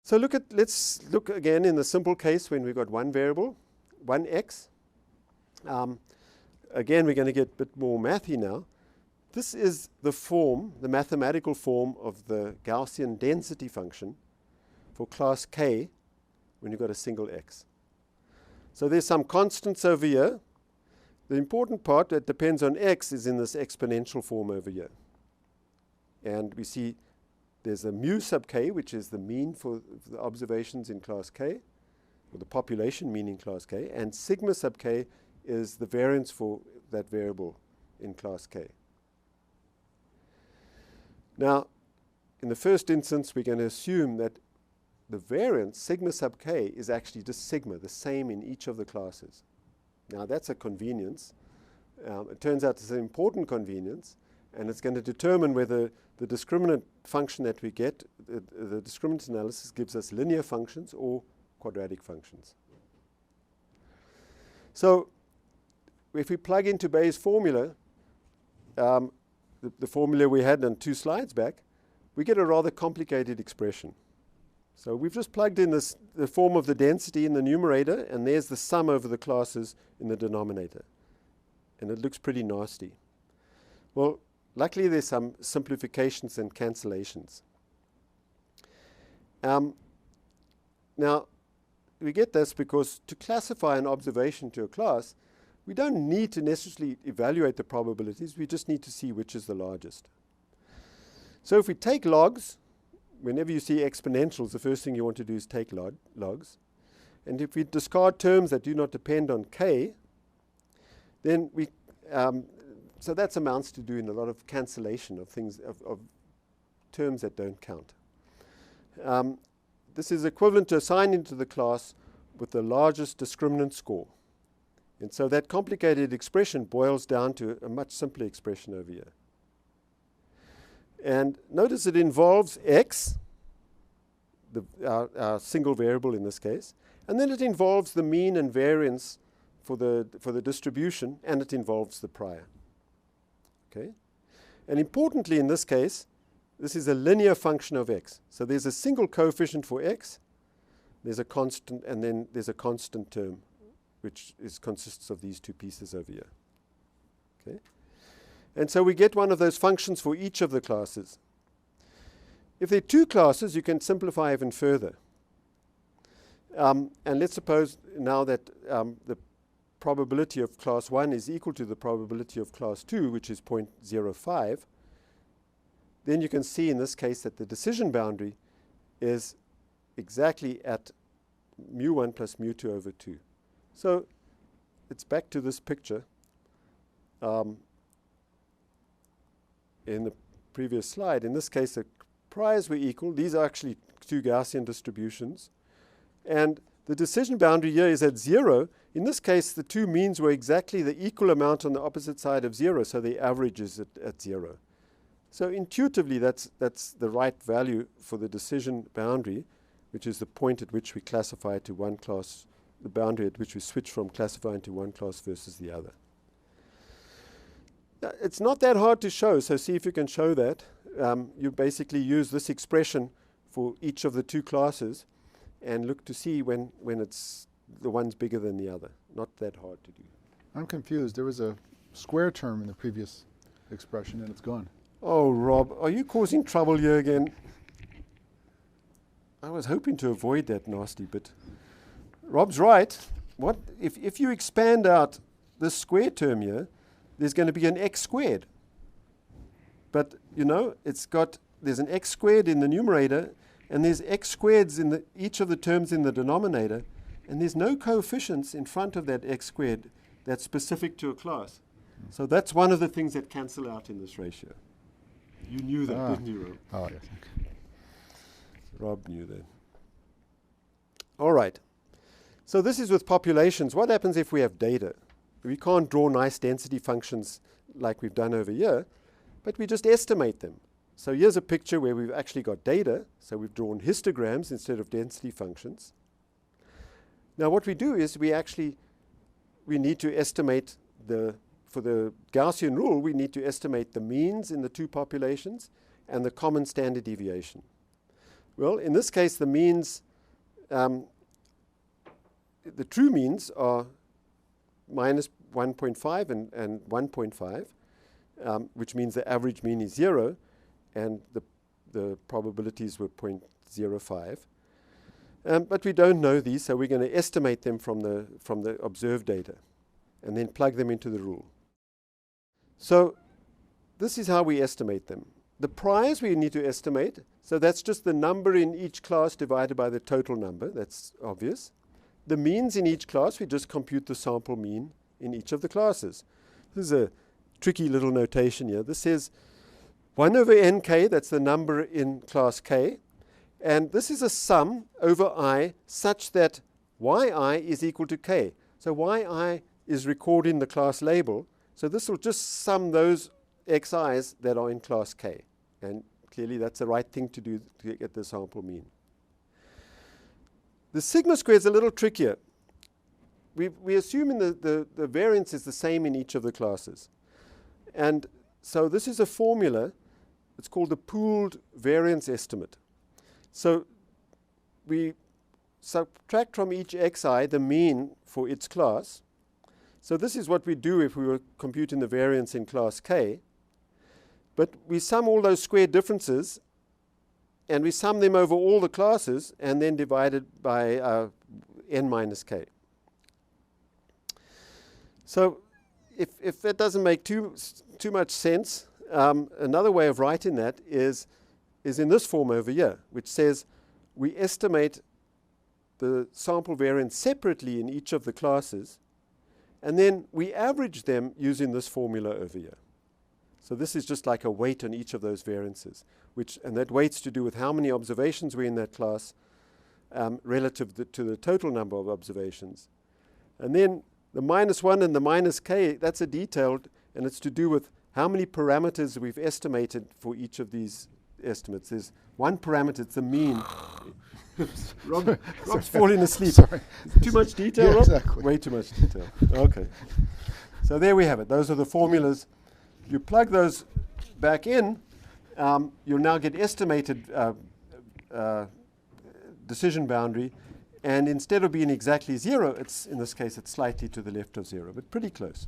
So let's look again in the simple case when we've got one variable, one x. Again, we're going to get a bit more mathy now. This is the form, the mathematical form of the Gaussian density function for class K when you've got a single x. So there's some constants over here. The important part that depends on x is in this exponential form over here. And we see there's a mu sub k, which is the mean for the observations in class K, or the population mean in class K, and sigma sub k is the variance for that variable in class K. Now, in the first instance, we're going to assume that the variance, sigma sub k, is actually just sigma, the same in each of the classes. Now, that's a convenience. It turns out it's an important convenience, and it's going to determine whether the discriminant function that we get, the discriminant analysis gives us linear functions or quadratic functions. So if we plug into Bayes' formula, the formula we had on 2 slides back, we get a rather complicated expression. So we've just plugged in the form of the density in the numerator, and there's the sum over the classes in the denominator. And it looks pretty nasty. Well, luckily there's some simplifications and cancellations. Now, we get this because to classify an observation to a class, we don't need to necessarily evaluate the probabilities. We just need to see which is the largest. So if we take logs, whenever you see exponentials, the first thing you want to do is take logs. And if we discard terms that do not depend on k, then we so that amounts to doing a lot of cancellation of things, of terms that don't count. This is equivalent to assigning to the class with the largest discriminant score. And so that complicated expression boils down to a much simpler expression over here. And notice it involves x, our single variable in this case, and then it involves the mean and variance for the distribution, and it involves the prior. Okay? And importantly in this case, this is a linear function of x. So there's a single coefficient for x, there's a constant, and then there's a constant term, which consists of these two pieces over here. Okay? And so we get one of those functions for each of the classes. If there are 2 classes, you can simplify even further. And let's suppose now that the probability of class 1 is equal to the probability of class 2, which is 0.05. Then you can see in this case that the decision boundary is exactly at mu1 plus mu2 over 2. So it's back to this picture in the previous slide. In this case, the priors were equal. These are actually 2 Gaussian distributions. And the decision boundary here is at 0. In this case, the 2 means were exactly the equal amount on the opposite side of 0, so the average is at 0. So intuitively, that's the right value for the decision boundary, which is the point at which we classify to one class, the boundary at which we switch from classifying to one class versus the other. Now, it's not that hard to show, so see if you can show that. You basically use this expression for each of the 2 classes and look to see when it's the one's bigger than the other. Not that hard to do. I'm confused. There was a square term in the previous expression and it's gone. Oh, Rob, are you causing trouble here again? I was hoping to avoid that nasty bit. Rob's right. What if you expand out this square term here, there's going to be an x squared. But, you know, there's an x squared in the numerator, and there's x squareds in each of the terms in the denominator, and there's no coefficients in front of that x squared that's specific to a class. So that's one of the things that cancel out in this ratio. You knew that, didn't you, Rob? Oh, yes. Rob knew that. All right. So this is with populations. What happens if we have data? We can't draw nice density functions like we've done over here, but we just estimate them. So here's a picture where we've actually got data. So we've drawn histograms instead of density functions. Now what we do is we need to estimate for the Gaussian rule, we need to estimate the means in the 2 populations and the common standard deviation. Well, in this case, the means, the true means are minus 1.5 and 1.5, which means the average mean is 0, and the probabilities were 0.05. But we don't know these, so we're going to estimate them from the observed data and then plug them into the rule. So this is how we estimate them. The priors we need to estimate, so that's just the number in each class divided by the total number. That's obvious. The means in each class, we just compute the sample mean in each of the classes. This is a tricky little notation here. This says 1 over nk, that's the number in class k. And this is a sum over I such that yi is equal to k. So yi is recorded in the class label. So this will just sum those xi's that are in class k. And clearly that's the right thing to do to get the sample mean. The sigma square is a little trickier. We assume the variance is the same in each of the classes. And so this is a formula. It's called the pooled variance estimate. So we subtract from each xi the mean for its class. So this is what we do if we were computing the variance in class k. But we sum all those square differences, and we sum them over all the classes, and then divide it by n minus k. So if that doesn't make too much sense, another way of writing that is in this form over here, which says we estimate the sample variance separately in each of the classes, and then we average them using this formula over here. So this is just like a weight on each of those variances, and that weight's to do with how many observations were in that class relative to the total number of observations. And then the -1 and the minus k, that's a detailed, and it's to do with how many parameters we've estimated for each of these estimates. There's one parameter, it's the mean. Rob's falling asleep. Sorry. Too much detail, Yeah, Rob? exactly. Way too much detail. Okay. So there we have it. Those are the formulas. You plug those back in, you'll now get estimated decision boundary. And instead of being exactly 0, in this case, it's slightly to the left of 0, but pretty close.